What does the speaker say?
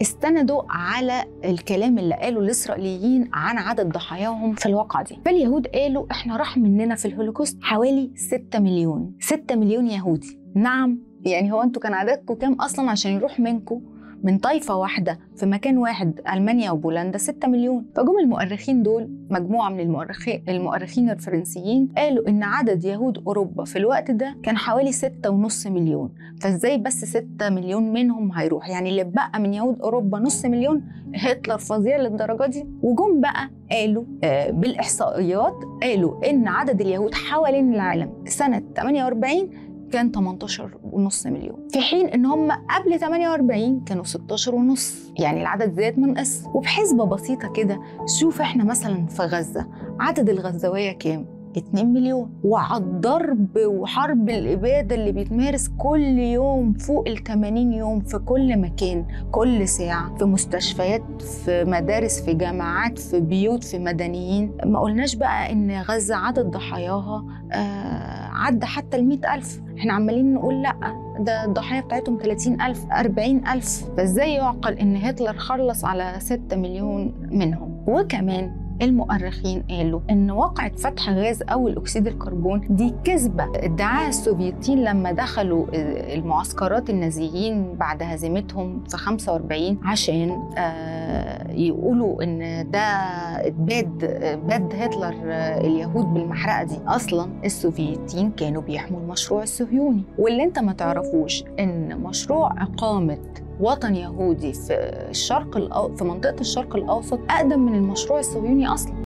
استندوا على الكلام اللي قاله الإسرائيليين عن عدد ضحاياهم في الواقعة دي. فاليهود قالوا إحنا راح مننا في الهولوكوست حوالي 6 مليون. 6 مليون يهودي. نعم، يعني هو أنتوا كان عددكم كام أصلا عشان يروح منكم من طائفة واحدة في مكان واحد ألمانيا وبولندا 6 مليون. فجم المؤرخين دول، مجموعة من المؤرخين الفرنسيين، قالوا إن عدد يهود أوروبا في الوقت ده كان حوالي 6.5 مليون. فإزاي بس 6 مليون منهم هيروح؟ يعني اللي بقى من يهود أوروبا نص مليون. هتلر فظيع للدرجة دي. وجم بقى قالوا بالإحصائيات، قالوا إن عدد اليهود حوالين العالم سنة 48 كان 18.5 مليون، في حين ان هم قبل 48 كانوا 16.5. يعني العدد زاد ما نقص. وبحسبة بسيطة كده، شوف احنا مثلا في غزة عدد الغزاوية كام؟ 2 مليون. وعلى الضرب وحرب الإبادة اللي بيتمارس كل يوم فوق 80 يوم في كل مكان، كل ساعة، في مستشفيات، في مدارس، في جامعات، في بيوت، في مدنيين. ما قلناش بقى إن غزة عدد ضحاياها عدى حتى 100,000. احنا عمالين نقول لأ، ده الضحايا بتاعتهم 30,000 40,000. فازاي يعقل إن هتلر خلص على 6 مليون منهم؟ وكمان المؤرخين قالوا إن واقعة فتح غاز أول أكسيد الكربون دي كذبة ادعاها السوفيتيين لما دخلوا المعسكرات النازيين بعد هزيمتهم في 45 عشان يقولوا إن ده باد هتلر اليهود بالمحرقة دي. أصلا السوفيتيين كانوا بيحموا المشروع الصهيوني. واللي انت ما تعرفوش إن مشروع إقامة وطن يهودي في منطقة الشرق الأوسط أقدم من المشروع الصهيوني أصلاً.